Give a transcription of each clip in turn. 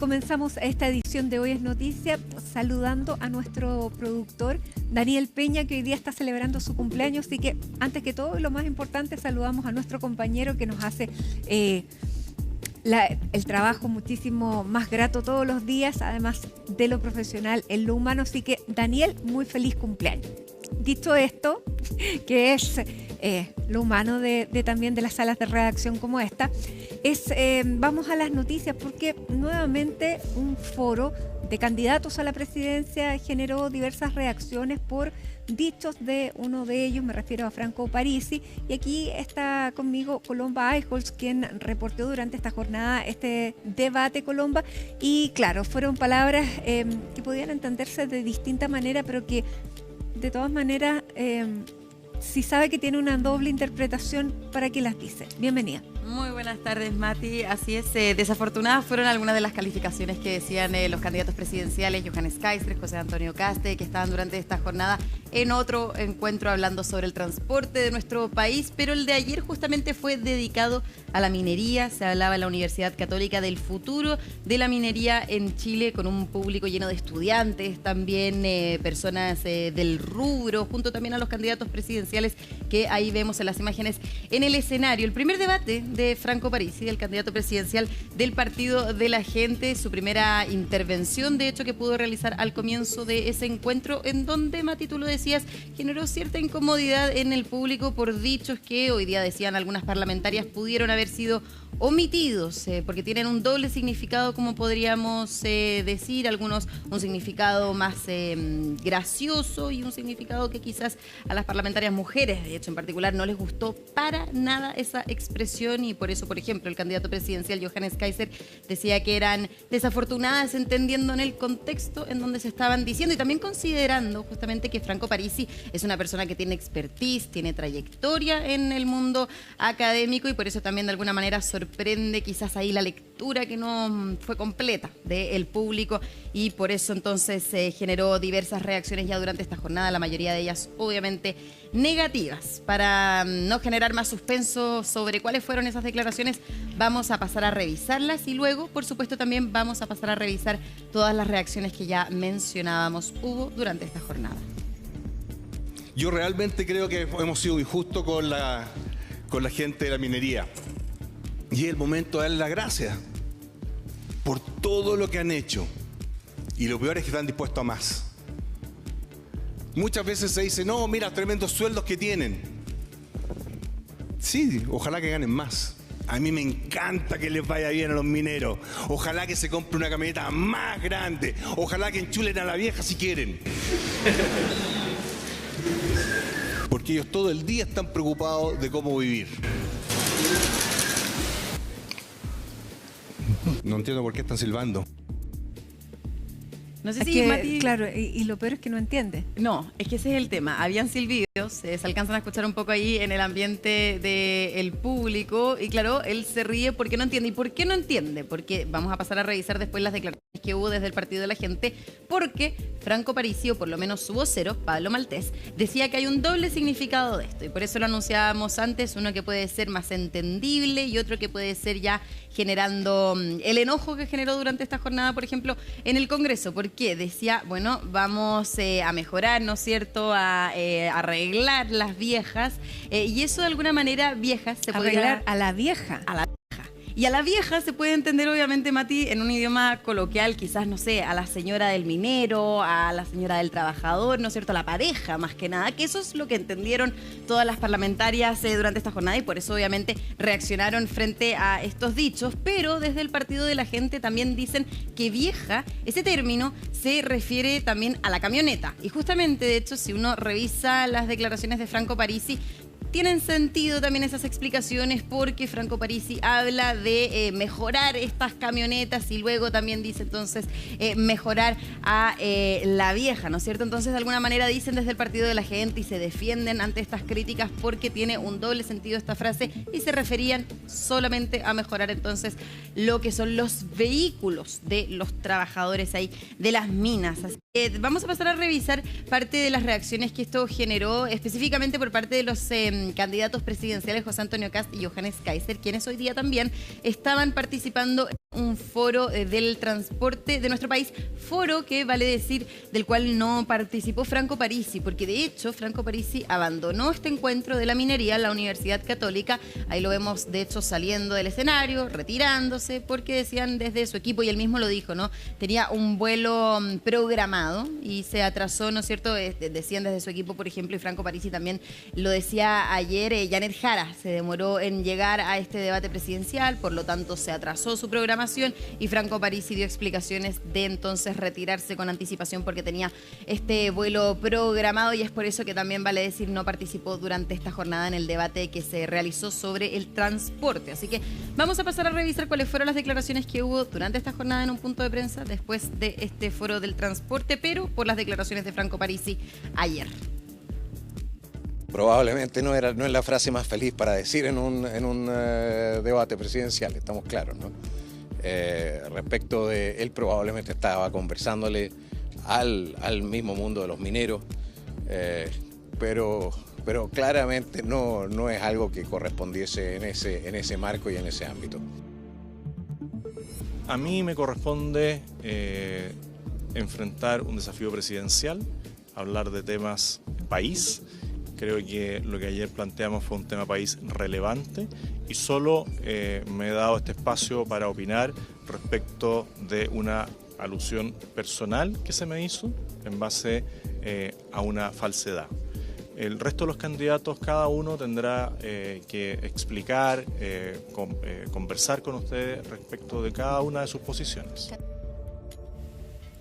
Comenzamos esta edición de Hoy es Noticia saludando a nuestro productor Daniel Peña, que hoy día está celebrando su cumpleaños. Así que antes que todo y lo más importante, saludamos a nuestro compañero que nos hace el trabajo muchísimo más grato todos los días, además de lo profesional en lo humano. Así que Daniel, muy feliz cumpleaños. Dicho esto, que es lo humano también de las salas de redacción como esta, vamos a las noticias, porque nuevamente un foro de candidatos a la presidencia generó diversas reacciones por dichos de uno de ellos, me refiero a Franco Parisi, y aquí está conmigo Colomba Eichholz, quien reportó durante esta jornada este debate, Colomba, y claro, fueron palabras que podían entenderse de distinta manera, pero que de todas maneras, si sabe que tiene una doble interpretación, ¿para qué las dice? Bienvenida. Muy buenas tardes, Mati. Así es, desafortunadas fueron algunas de las calificaciones que decían los candidatos presidenciales, Johannes Kaiser, José Antonio Caste, que estaban durante esta jornada en otro encuentro hablando sobre el transporte de nuestro país, pero el de ayer justamente fue dedicado a la minería. Se hablaba en la Universidad Católica del futuro de la minería en Chile, con un público lleno de estudiantes, también personas del rubro, junto también a los candidatos presidenciales que ahí vemos en las imágenes en el escenario. El primer debate de Franco Parisi, del candidato presidencial del Partido de la Gente, su primera intervención, de hecho, que pudo realizar al comienzo de ese encuentro, en donde, Mati, tú lo decías, generó cierta incomodidad en el público por dichos que hoy día, decían algunas parlamentarias, pudieron haber sido omitidos, porque tienen un doble significado, como podríamos decir, algunos un significado más gracioso y un significado que quizás a las parlamentarias mujeres, de hecho en particular, no les gustó para nada esa expresión, y por eso, por ejemplo, el candidato presidencial Johannes Kaiser decía que eran desafortunadas, entendiendo en el contexto en donde se estaban diciendo, y también considerando justamente que Franco Parisi es una persona que tiene expertise, tiene trayectoria en el mundo académico, y por eso también de alguna manera sorprende quizás ahí la lectura que no fue completa del público, y por eso entonces generó diversas reacciones ya durante esta jornada, la mayoría de ellas obviamente negativas. Para no generar más suspenso sobre cuáles fueron esas declaraciones, vamos a pasar a revisarlas, y luego, por supuesto, también vamos a pasar a revisar todas las reacciones que ya mencionábamos hubo durante esta jornada. Yo realmente creo que hemos sido injustos con la gente de la minería. Y es el momento de darle las gracias por todo lo que han hecho. Y lo peor es que están dispuestos a más. Muchas veces se dice, no, mira, tremendos sueldos que tienen. Sí, ojalá que ganen más. A mí me encanta que les vaya bien a los mineros. Ojalá que se compre una camioneta más grande. Ojalá que enchulen a la vieja si quieren. Porque ellos todo el día están preocupados de cómo vivir. No entiendo por qué están silbando. No sé si Mati... Claro, y lo peor es que no entiende. No, es que ese es el tema. Habían silbidos, se alcanzan a escuchar un poco ahí en el ambiente del público, y claro, él se ríe porque no entiende. ¿Y por qué no entiende? Porque vamos a pasar a revisar después las declaraciones que hubo desde el Partido de la Gente, porque Franco Parisi, o por lo menos su vocero, Pablo Maltés, decía que hay un doble significado de esto, y por eso lo anunciábamos antes, uno que puede ser más entendible y otro que puede ser ya generando el enojo que generó durante esta jornada, por ejemplo, en el Congreso. Porque decía, bueno, vamos a mejorar, ¿no es cierto?, a arreglar las viejas, y eso de alguna manera, viejas, se puede arreglar a la vieja. A la vieja. Y a la vieja se puede entender, obviamente, Mati, en un idioma coloquial, quizás, no sé, a la señora del minero, a la señora del trabajador, ¿no es cierto?, a la pareja, más que nada, que eso es lo que entendieron todas las parlamentarias durante esta jornada, y por eso, obviamente, reaccionaron frente a estos dichos. Pero desde el Partido de la Gente también dicen que vieja, ese término, se refiere también a la camioneta. Y justamente, de hecho, si uno revisa las declaraciones de Franco Parisi, tienen sentido también esas explicaciones, porque Franco Parisi habla de mejorar estas camionetas, y luego también dice entonces mejorar a la vieja, ¿no es cierto? Entonces, de alguna manera dicen desde el Partido de la Gente y se defienden ante estas críticas porque tiene un doble sentido esta frase, y se referían solamente a mejorar entonces lo que son los vehículos de los trabajadores ahí de las minas. Así que vamos a pasar a revisar parte de las reacciones que esto generó, específicamente por parte de los candidatos presidenciales José Antonio Caste y Johannes Kaiser, quienes hoy día también estaban participando un foro del transporte de nuestro país, foro que vale decir del cual no participó Franco Parisi, porque de hecho Franco Parisi abandonó este encuentro de la minería en la Universidad Católica. Ahí lo vemos de hecho saliendo del escenario, retirándose, porque decían desde su equipo, y él mismo lo dijo, ¿no? Tenía un vuelo programado y se atrasó, ¿no es cierto? Decían desde su equipo, por ejemplo, y Franco Parisi también lo decía ayer, Janet Jara se demoró en llegar a este debate presidencial, por lo tanto se atrasó su programación, y Franco Parisi dio explicaciones de entonces retirarse con anticipación porque tenía este vuelo programado, y es por eso que también vale decir no participó durante esta jornada en el debate que se realizó sobre el transporte. Así que vamos a pasar a revisar cuáles fueron las declaraciones que hubo durante esta jornada en un punto de prensa después de este foro del transporte, pero por las declaraciones de Franco Parisi ayer. Probablemente no es la frase más feliz para decir en un debate presidencial, estamos claros, ¿no? Respecto de él, probablemente estaba conversándole al mismo mundo de los mineros, pero claramente no es algo que correspondiese en ese marco y en ese ámbito. A mí me corresponde enfrentar un desafío presidencial, hablar de temas país. Creo que lo que ayer planteamos fue un tema país relevante y solo me he dado este espacio para opinar respecto de una alusión personal que se me hizo en base a una falsedad. El resto de los candidatos, cada uno tendrá que explicar, conversar con ustedes respecto de cada una de sus posiciones.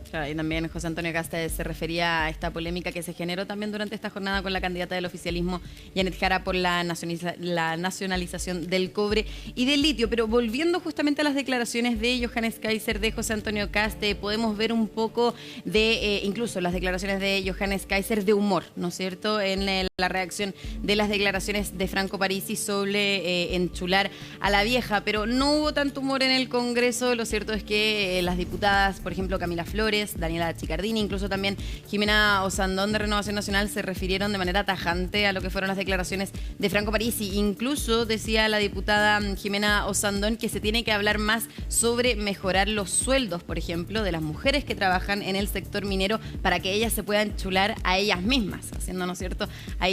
Claro, y también José Antonio Casta se refería a esta polémica que se generó también durante esta jornada con la candidata del oficialismo, Janet Jara, por la nacionalización del cobre y del litio. Pero volviendo justamente a las declaraciones de Johannes Kaiser, de José Antonio Casta, podemos ver un poco de, incluso las declaraciones de Johannes Kaiser, de humor, ¿no es cierto?, en la reacción de las declaraciones de Franco Parisi sobre enchular a la vieja. Pero no hubo tanto humor en el Congreso. Lo cierto es que las diputadas, por ejemplo, Camila Flores, Daniela Chicardini, incluso también Jimena Osandón de Renovación Nacional, se refirieron de manera tajante a lo que fueron las declaraciones de Franco Parisi. Incluso decía la diputada Jimena Osandón que se tiene que hablar más sobre mejorar los sueldos, por ejemplo, de las mujeres que trabajan en el sector minero, para que ellas se puedan chular a ellas mismas, haciendo, ¿no es cierto?, ahí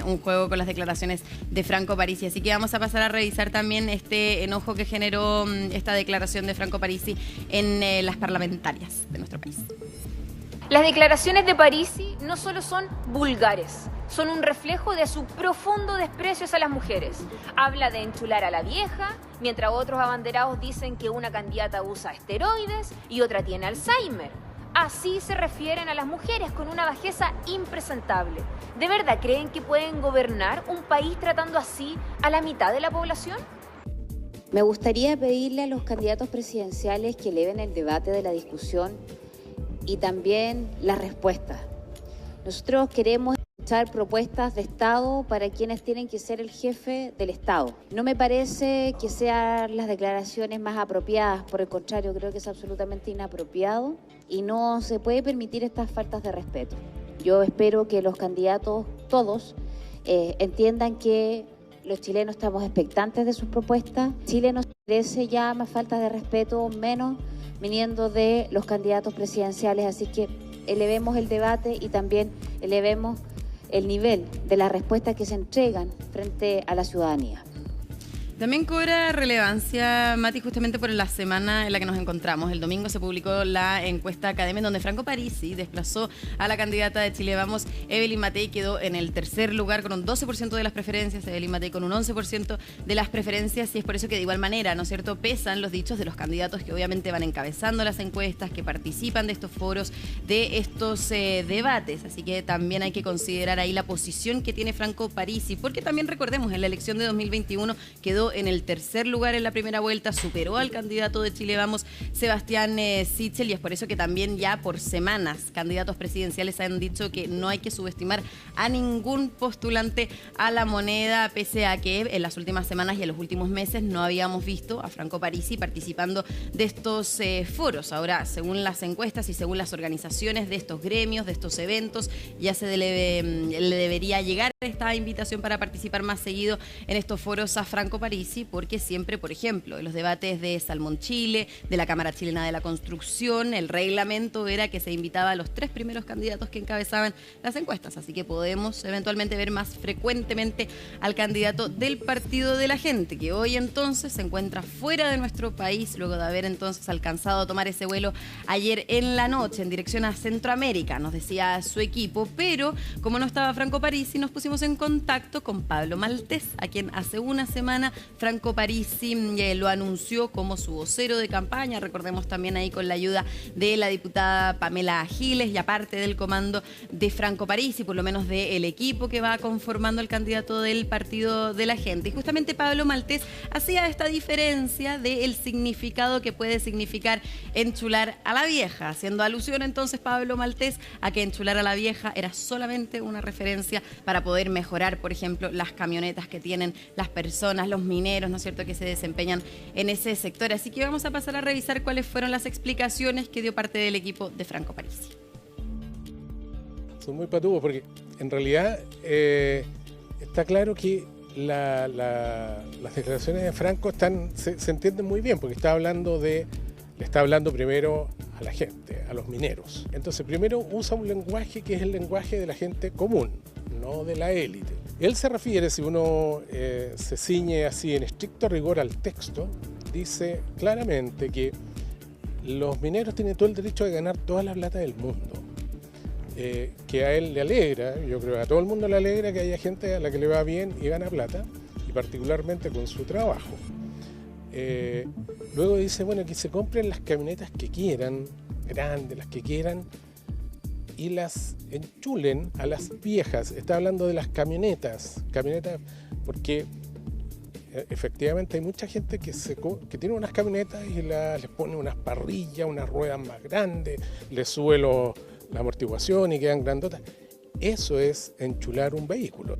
un juego con las declaraciones de Franco Parisi. Así que vamos a pasar a revisar también este enojo que generó esta declaración de Franco Parisi en las parlamentarias de nuestro país. Las declaraciones de Parisi no solo son vulgares, son un reflejo de su profundo desprecio hacia las mujeres. Habla de enchular a la vieja, mientras otros abanderados dicen que una candidata usa esteroides y otra tiene Alzheimer. Así se refieren a las mujeres, con una bajeza impresentable. ¿De verdad creen que pueden gobernar un país tratando así a la mitad de la población? Me gustaría pedirle a los candidatos presidenciales que eleven el debate de la discusión y también las respuestas. Nosotros queremos escuchar propuestas de Estado para quienes tienen que ser el jefe del Estado. No me parece que sean las declaraciones más apropiadas, por el contrario, creo que es absolutamente inapropiado y no se puede permitir estas faltas de respeto. Yo espero que los candidatos, todos, entiendan que los chilenos estamos expectantes de sus propuestas. Chile nos merece ya más falta de respeto, menos viniendo de los candidatos presidenciales. Así que elevemos el debate y también elevemos el nivel de las respuestas que se entregan frente a la ciudadanía. También cobra relevancia, Mati, justamente por la semana en la que nos encontramos. El domingo se publicó la encuesta Academia, donde Franco Parisi desplazó a la candidata de Chile Vamos, Evelyn Matei, quedó en el tercer lugar con un 12% de las preferencias, Evelyn Matei con un 11% de las preferencias, y es por eso que de igual manera, ¿no es cierto?, pesan los dichos de los candidatos que obviamente van encabezando las encuestas, que participan de estos foros, de estos debates. Así que también hay que considerar ahí la posición que tiene Franco Parisi, porque también recordemos, en la elección de 2021 quedó en el tercer lugar en la primera vuelta, superó al candidato de Chile Vamos, Sebastián Sichel, y es por eso que también ya por semanas candidatos presidenciales han dicho que no hay que subestimar a ningún postulante a la moneda, pese a que en las últimas semanas y en los últimos meses no habíamos visto a Franco Parisi participando de estos foros. Ahora, según las encuestas y según las organizaciones de estos gremios, de estos eventos, ya le debería llegar esta invitación para participar más seguido en estos foros a Franco Parisi. Parisi, porque siempre, por ejemplo, en los debates de Salmón Chile, de la Cámara Chilena de la Construcción, el reglamento era que se invitaba a los 3 primeros candidatos que encabezaban las encuestas, así que podemos eventualmente ver más frecuentemente al candidato del Partido de la Gente, que hoy entonces se encuentra fuera de nuestro país, luego de haber entonces alcanzado a tomar ese vuelo ayer en la noche en dirección a Centroamérica, nos decía su equipo, pero como no estaba Franco Parisi, nos pusimos en contacto con Pablo Maltés, a quien hace una semana Franco Parisi lo anunció como su vocero de campaña, recordemos también ahí con la ayuda de la diputada Pamela Giles y aparte del comando de Franco Parisi, por lo menos del equipo que va conformando el candidato del Partido de la Gente. Y justamente Pablo Maltés hacía esta diferencia del significado que puede significar enchular a la vieja, haciendo alusión entonces Pablo Maltés a que enchular a la vieja era solamente una referencia para poder mejorar, por ejemplo, las camionetas que tienen las personas, los mineros, ¿no es cierto?, que se desempeñan en ese sector. Así que vamos a pasar a revisar cuáles fueron las explicaciones que dio parte del equipo de Franco Parisi. Son muy patubos porque en realidad está claro que las declaraciones de Franco se entienden muy bien porque le está hablando primero a la gente, a los mineros. Entonces primero usa un lenguaje que es el lenguaje de la gente común, no de la élite. Él se refiere, si uno se ciñe así en estricto rigor al texto, dice claramente que los mineros tienen todo el derecho de ganar toda la plata del mundo. Que a él le alegra, yo creo que a todo el mundo le alegra que haya gente a la que le va bien y gana plata, y particularmente con su trabajo. Luego dice, bueno, que se compren las camionetas que quieran, grandes, las que quieran, y las enchulen a las viejas. Está hablando de las camionetas, porque efectivamente hay mucha gente que tiene unas camionetas y les pone unas parrillas, unas ruedas más grandes, les sube la amortiguación y quedan grandotas. Eso es enchular un vehículo.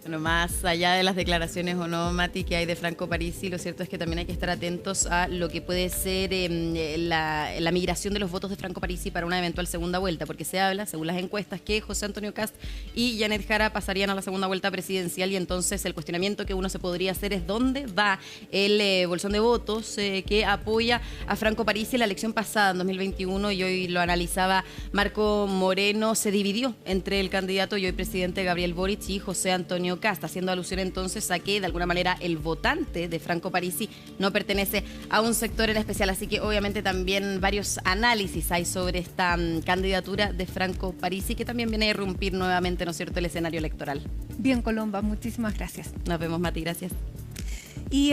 Bueno, más allá de las declaraciones o no, Mati, que hay de Franco Parisi, lo cierto es que también hay que estar atentos a lo que puede ser la migración de los votos de Franco Parisi para una eventual segunda vuelta, porque se habla, según las encuestas, que José Antonio Kast y Janet Jara pasarían a la segunda vuelta presidencial y entonces el cuestionamiento que uno se podría hacer es dónde va el bolsón de votos que apoya a Franco Parisi en la elección pasada, en 2021, y hoy lo analizaba Marco Moreno, se dividió entre el candidato y hoy presidente Gabriel Boric y José Antonio Kast, haciendo alusión entonces a que de alguna manera el votante de Franco Parisi no pertenece a un sector en especial, así que obviamente también varios análisis hay sobre esta candidatura de Franco Parisi que también viene a irrumpir nuevamente, ¿no es cierto?, el escenario electoral. Bien, Colomba, muchísimas gracias. Nos vemos, Mati, gracias. Y